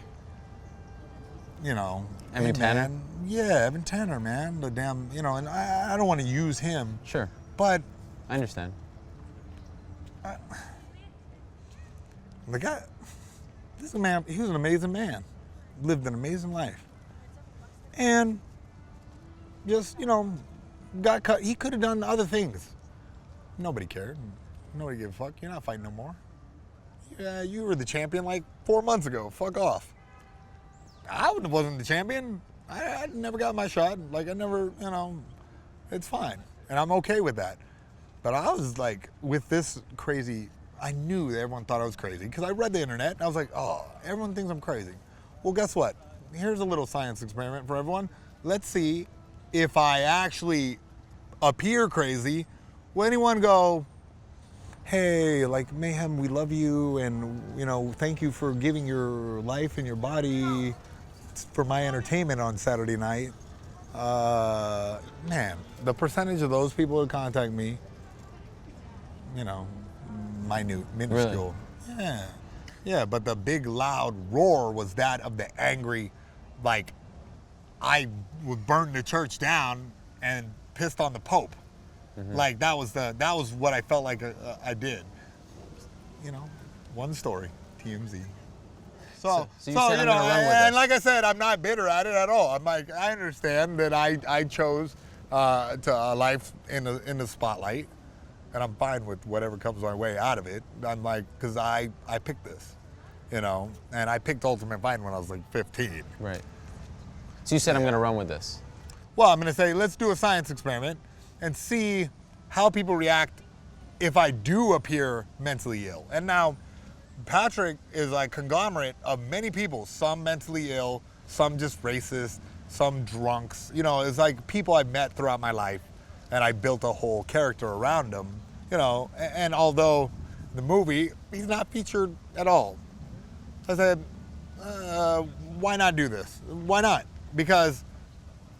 you know, Evan hey, Tanner? man. Yeah, Evan Tanner, man. The damn, you know, and I don't want to use him, Sure, but I understand. the guy, this is a man, he was an amazing man. Lived an amazing life. And just, you know, got cut. He could have done other things. Nobody cared. Nobody gave a fuck. You're not fighting no more. Yeah, you were the champion like 4 months ago. Fuck off. I wasn't the champion. I never got my shot. Like, I never, you know, it's fine. And I'm okay with that. But I was like, with this crazy, I knew that everyone thought I was crazy because I read the internet and I was like, oh, everyone thinks I'm crazy. Well, guess what? Here's a little science experiment for everyone. Let's see if I actually appear crazy. Will anyone go, hey, like, Mayhem, we love you, and, you know, thank you for giving your life and your body for my entertainment on Saturday night. Man, the percentage of those people who contact me, you know, minuscule. Really? Yeah, but the big loud roar was that of the angry, like, I would burn the church down and pissed on the Pope. Mm-hmm. Like, that was what I felt like I did. You know, one story, TMZ. So you said I'm you know, gonna run with and this. like I said, I'm not bitter at it at all. I'm like, I understand that I chose to a life in the spotlight, and I'm fine with whatever comes my way out of it. I'm like, because I picked this, you know, and I picked Ultimate Fighting when I was like 15. Right. So you said I'm going to run with this. Well, I'm going to say, let's do a science experiment and see how people react if I do appear mentally ill. And now, Patrick is a conglomerate of many people, some mentally ill, some just racist, some drunks. You know, it's like people I've met throughout my life, and I built a whole character around them, you know, and although the movie, he's not featured at all. I said, why not do this? Why not? Because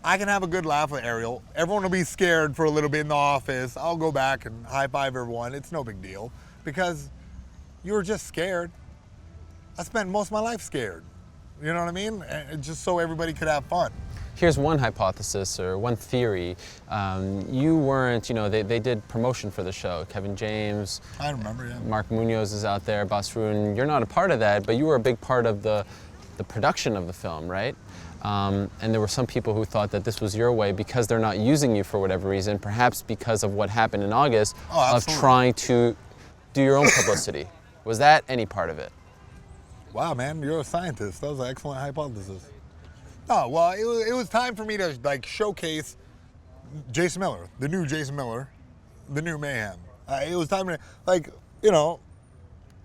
I can have a good laugh with Ariel. Everyone will be scared for a little bit in the office. I'll go back and high five everyone. It's no big deal because you were just scared. I spent most of my life scared. You know what I mean? And just so everybody could have fun. Here's one hypothesis or one theory. You weren't, they did promotion for the show. Kevin James. I remember, yeah. Mark Munoz is out there, Basrun. You're not a part of that, but you were a big part of the production of the film, right? And there were some people who thought that this was your way because they're not using you for whatever reason, perhaps because of what happened in August of trying to do your own publicity. Was that any part of it? Wow, man, you're a scientist. That was an excellent hypothesis. Oh, well, it was time for me to showcase Jason Miller, the new Jason Miller, the new Mayhem. It was time to,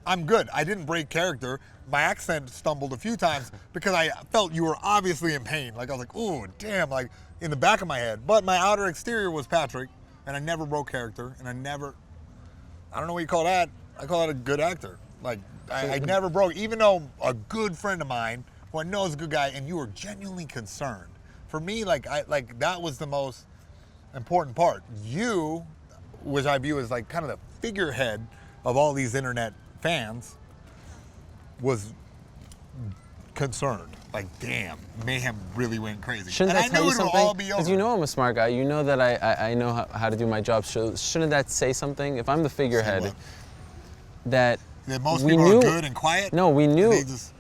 I'm good. I didn't break character. My accent stumbled a few times because I felt you were obviously in pain. I was like, ooh, damn, in the back of my head. But my outer exterior was Patrick, and I never broke character, and I don't know what you call that. I call that a good actor. I never broke, even though a good friend of mine, who I know is a good guy, and you were genuinely concerned. For me, that was the most important part. You, which I view as kind of the figurehead of all these internet fans, was concerned. Damn, Mayhem really went crazy. Shouldn't that tell you something? All be over. Because I'm a smart guy. You know that I know how to do my job. Shouldn't that say something? If I'm the figurehead, that most people are good and quiet? No, we knew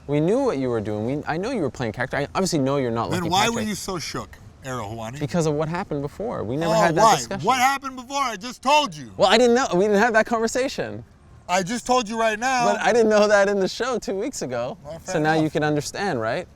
what you were doing. I know you were playing character. I obviously know you're not. Then why were you so shook, Ariel Helwani? Because of what happened before. We never had that discussion. What happened before? I just told you. Well, I didn't know. We didn't have that conversation. I just told you right now. But I didn't know that in the show 2 weeks ago. Well, so now you can understand, right?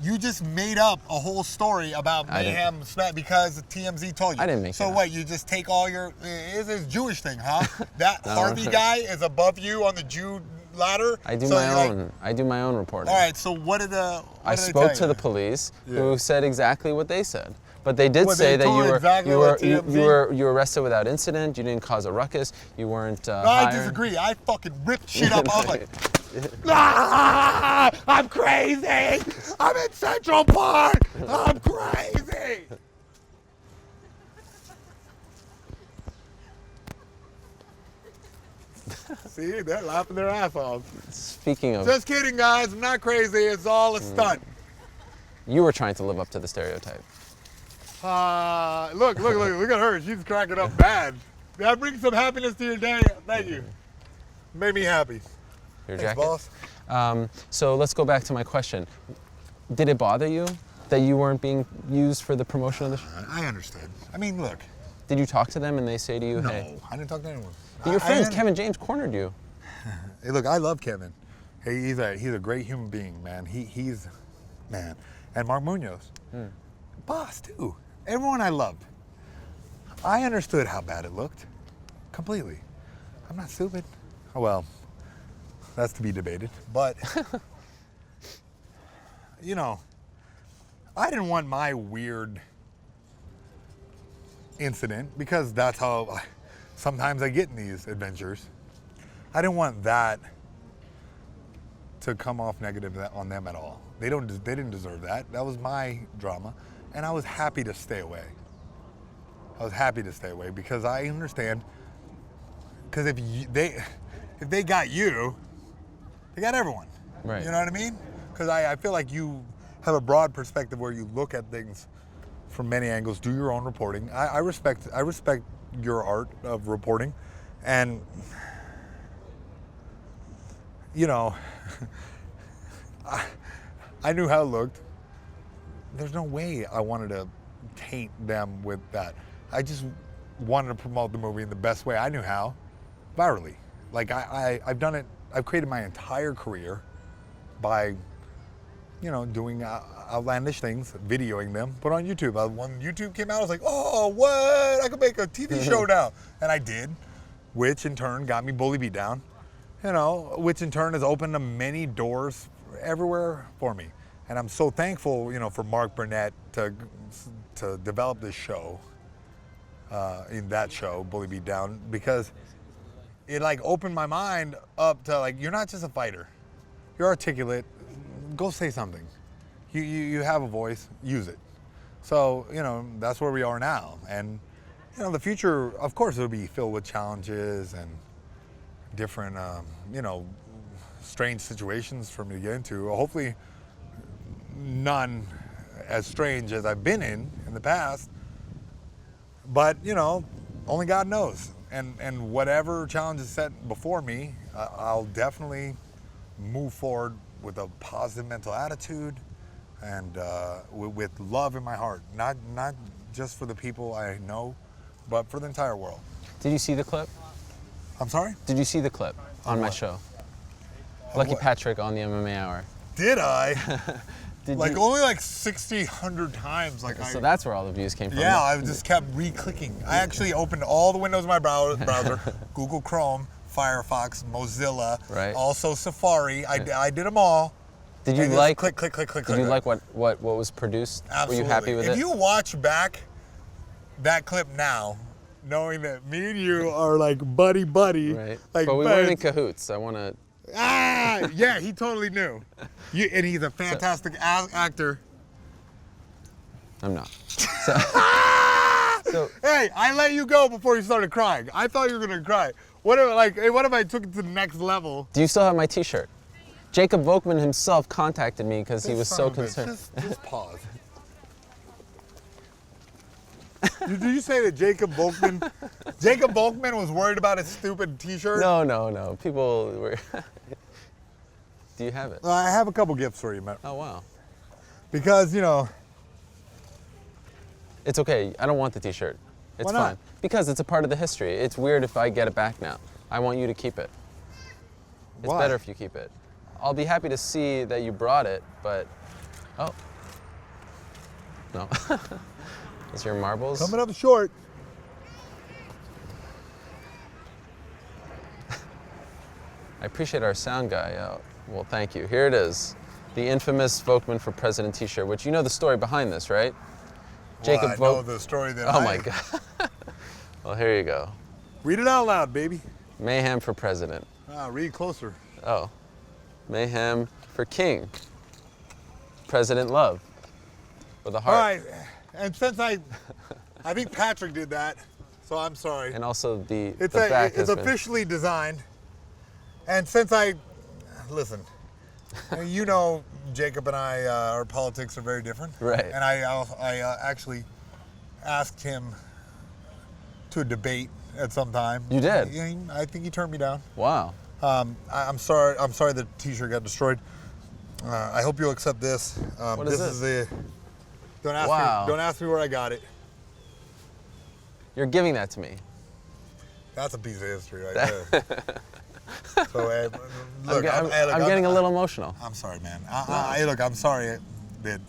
You just made up a whole story about Mayhem because TMZ told you. I didn't make So it what, you just take all your... It's a Jewish thing, huh? That Harvey guy is above you on the Jew ladder? I do my own. I do my own reporting. All right, so what did I spoke to the police who said exactly what they said. But they did say that you were arrested without incident, you didn't cause a ruckus, you weren't No, I disagree. I fucking ripped shit up. I was like... I'm crazy! I'm in Central Park! I'm crazy! See, they're laughing their ass off. Speaking of... Just kidding, guys. I'm not crazy. It's all a stunt. You were trying to live up to the stereotype. Look at her. She's cracking up bad. That brings some happiness to your day. Thank you. Made me happy. Your Thanks, jacket? boss. So let's go back to my question. Did it bother you that you weren't being used for the promotion of the show? I understood. I mean, look. Did you talk to them and they say to you, no, hey? I didn't talk to anyone. But your friends, Kevin James, cornered you. Hey, look, I love Kevin. Hey, he's a great human being, man. He's man. And Mark Munoz. Boss, too. Everyone I loved. I understood how bad it looked. Completely. I'm not stupid. Oh, well. That's to be debated. But, I didn't want my weird incident, because that's how sometimes I get in these adventures. I didn't want that to come off negative on them at all. They didn't deserve that. That was my drama, and I was happy to stay away. Because I understand. Because if they got you, they got everyone. Right. You know what I mean? Because I feel like you have a broad perspective where you look at things from many angles, do your own reporting. I respect your art of reporting, and I knew how it looked. There's no way I wanted to taint them with that. I just wanted to promote the movie in the best way I knew how, virally. I've done it. I've created my entire career by, doing outlandish things, videoing them, put on YouTube. When YouTube came out, I was like, oh, what? I could make a TV show now. And I did, which in turn got me Bully Beat Down, which in turn has opened up many doors everywhere for me. And I'm so thankful, for Mark Burnett to develop this show, in that show, Bully Beat Down, because it opened my mind up to you're not just a fighter. You're articulate. go say something. You have a voice, use it. So, you know, that's where we are now. And, you know, the future, of course, it'll be filled with challenges and different, you know, strange situations for me to get into. Hopefully, none as strange as I've been in the past. But, you know, only God knows. And whatever challenge is set before me, I'll definitely move forward with a positive mental attitude and with love in my heart. Not just for the people I know, but for the entire world. Did you see the clip? I'm sorry? Did you see the clip on my show? Lucky Patrick on the MMA Hour. Did I? Did you? Only like 60, 100 times. So that's where all the views came from. Yeah, I just kept re-clicking. I actually opened all the windows of my browser, Google Chrome, Firefox, Mozilla, right. Also Safari. I did them all. Did you like? Click. Did you like what was produced? Absolutely. Were you happy with it? If you watch back that clip now, knowing that me and you are like buddy, right. like but we weren't in cahoots. I want to. Yeah, he totally knew. And he's a fantastic actor. I'm not. Hey, I let you go before you started crying. I thought you were gonna cry. What if I took it to the next level? Do you still have my T-shirt? Jacob Volkman himself contacted me because he was so concerned. Just pause. Did you say that Jacob Volkman was worried about his stupid T-shirt? No. People were. Do you have it? I have a couple gifts for you, man. Oh, wow. Because, you know. It's okay. I don't want the T-shirt. It's Why not? fine. Because it's a part of the history. It's weird if I get it back now. I want you to keep it. It's Why? better if you keep it. I'll be happy to see that you brought it, but. Oh. No. Is your marbles? Coming up short. I appreciate our sound guy. Well, thank you. Here it is. The infamous Volkman for President T-shirt, which you know the story behind this, right? Jacob Volkman. I know the story that Oh, my God. Well, here you go. Read it out loud, baby. Mayhem for President. Read closer. Oh. Mayhem for King. President Love. With a heart. All right. And since I think Patrick did that, so I'm sorry. And also the It's back it's officially designed. And since listen, you know, Jacob and I, our politics are very different. Right. And I actually asked him to a debate at some time. You did? I think he turned me down. Wow. I'm sorry the T-shirt got destroyed. I hope you'll accept this. What is this? Is don't ask Wow. me. Don't ask me where I got it. You're giving that to me. That's a piece of history right there. So look, I'm getting a little emotional. I'm sorry, man. Look, I'm sorry that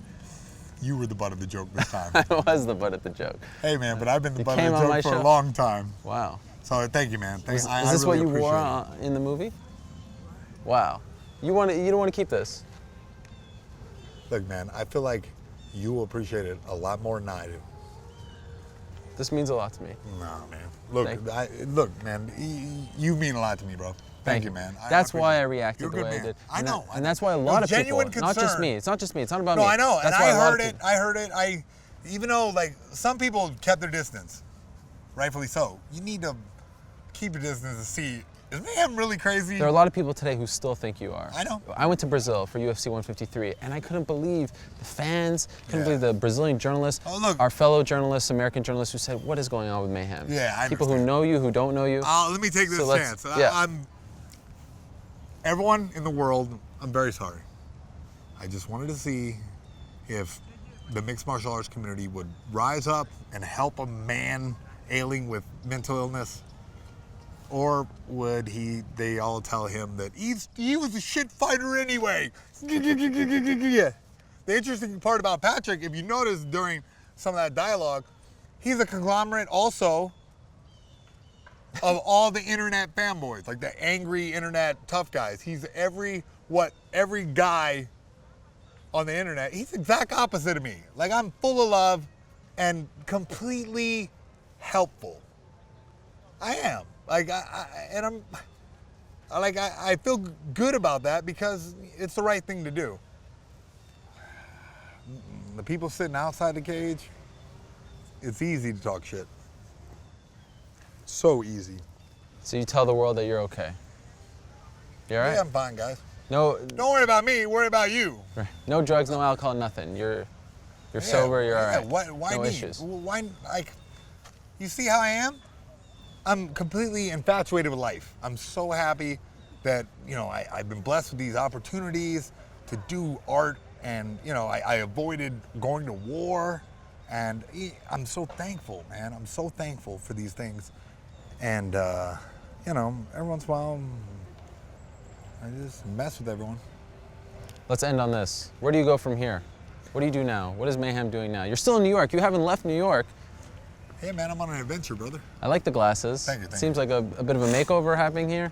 you were the butt of the joke this time. I was the butt of the joke. Hey, man, but I've been the You butt came of on the my joke for show. a long time. Wow. So thank you, man. Is I this really what you wore appreciate it. in the movie? Wow. You don't want to keep this? Look, man, I feel like you will appreciate it a lot more than I do. This means a lot to me. No, man. Look, man, you mean a lot to me, bro. Thank you, man. That's why I reacted You're the good, way man. I did. I know. And that's why a lot of people, genuine not just concern. me. It's not just me. It's not about me. No, I know. That's And why I a lot heard of it. people- I heard it. Even though, like, some people kept their distance, rightfully so. You need to keep your distance to see, is Mayhem really crazy? There are a lot of people today who still think you are. I know. I went to Brazil for UFC 153, and I couldn't believe the fans, couldn't believe the Brazilian journalists, our fellow journalists, American journalists who said, what is going on with Mayhem? Yeah, I People who understand. know you, who don't know you. Let me take this chance. Yeah. Everyone in the world, I'm very sorry. I just wanted to see if the mixed martial arts community would rise up and help a man ailing with mental illness, or would they all tell him that he was a shit fighter anyway. The interesting part about Patrick, if you notice during some of that dialogue, he's a conglomerate also of all the internet fanboys, like the angry internet tough guys. He's every guy on the internet. He's the exact opposite of me. Like, I'm full of love and completely helpful. I am. Like, I feel good about that because it's the right thing to do. The people sitting outside the cage, it's easy to talk shit. So easy. So you tell the world that you're okay. You all right? Yeah, I'm fine, guys. No. Don't worry about me. Worry about you. No drugs, no alcohol, nothing. You're sober. You're all right. Why no me? issues. Why? Like, you see how I am? I'm completely infatuated with life. I'm so happy that I've been blessed with these opportunities to do art, and I avoided going to war, and I'm so thankful, man. I'm so thankful for these things, and every once in a while, I just mess with everyone. Let's end on this. Where do you go from here? What do you do now? What is Mayhem doing now? You're still in New York. You haven't left New York. Hey, man, I'm on an adventure, brother. I like the glasses. Thank you. Seems like a bit of a makeover happening here.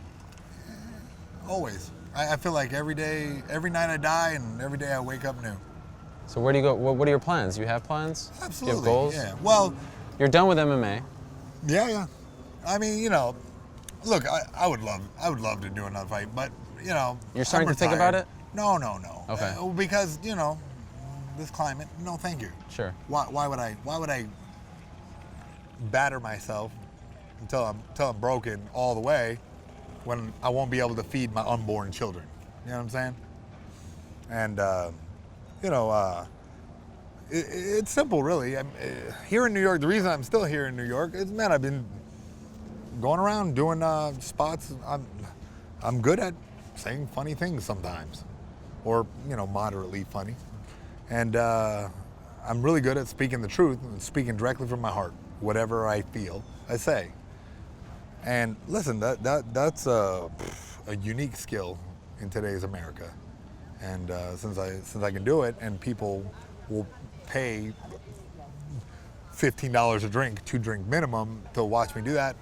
Always. I feel like every night I die, and every day I wake up new. So where do you go? What are your plans? You have plans? Absolutely. Do you have goals? Yeah. Well, you're done with MMA. Yeah. I mean, look, I would love to do another fight, but You're starting to think about it? No. Okay. Because this climate. No, thank you. Sure. Why would I batter myself until I'm broken all the way when I won't be able to feed my unborn children? You know what I'm saying? And it's simple, really. Here in New York, the reason I'm still here in New York is, man, I've been going around doing spots. I'm good at saying funny things sometimes, or moderately funny, and I'm really good at speaking the truth and speaking directly from my heart. Whatever I feel, I say. And listen, that's a unique skill in today's America. And since I can do it, and people will pay $15 a drink, 2-drink minimum, to watch me do that,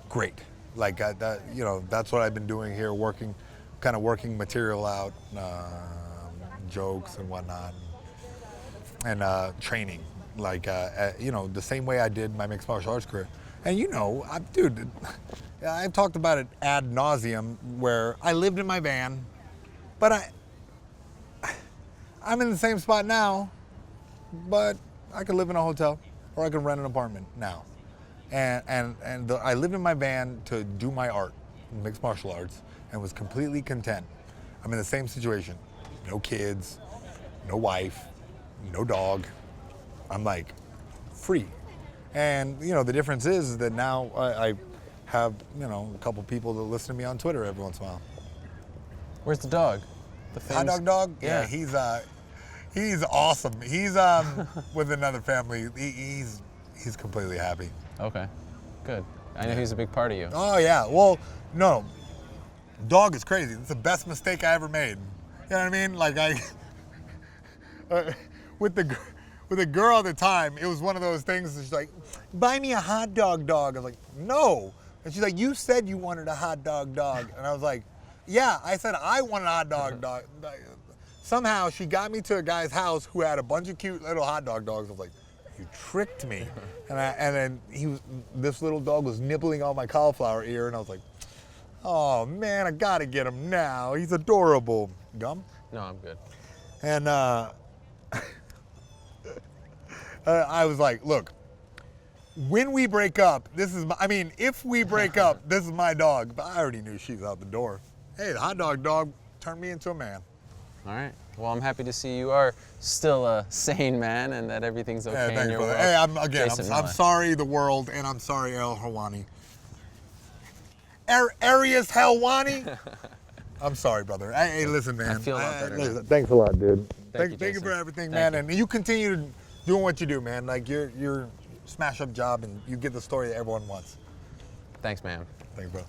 great. Like that's what I've been doing here, working material out, jokes and whatnot, and training. Like the same way I did my mixed martial arts career. And dude, I've talked about it ad nauseum, where I lived in my van, but I'm in the same spot now, but I could live in a hotel or I could rent an apartment now. And I lived in my van to do my art, mixed martial arts, and was completely content. I'm in the same situation. No kids, no wife, no dog. I'm like free. And the difference is that now I have a couple people that listen to me on Twitter every once in a while. Where's the dog? The Hot dog? Yeah, he's awesome. He's with another family. He's completely happy. Okay, good. I know he's a big part of you. Oh yeah. Well, no. Dog is crazy. It's the best mistake I ever made. You know what I mean? Like with the girl at the time, it was one of those things. She's like, "Buy me a hot dog." I was like, "No." And she's like, "You said you wanted a hot dog." And I was like, "Yeah, I said I wanted a hot dog." Somehow she got me to a guy's house who had a bunch of cute little hot dogs. I was like, "You tricked me." And then this little dog was nibbling on my cauliflower ear, and I was like, "Oh man, I gotta get him now. He's adorable." Gum? No, I'm good. And I was like, "Look, when we break up, if we break up, this is my dog." But I already knew she was out the door. Hey, the hot dog turned me into a man. All right. Well, I'm happy to see you are still a sane man and that everything's okay. Yeah, in thanks, your brother. world. Hey, I'm sorry, the world, and I'm sorry, Ariel Helwani. Arius Helwani? I'm sorry, brother. Hey, listen, man. I feel a lot better now. Thanks a lot, dude. Thank you for everything, man. And you continue doing what you do, man. Like, you're smash up job, and you get the story that everyone wants. Thanks, man. Thanks, bro.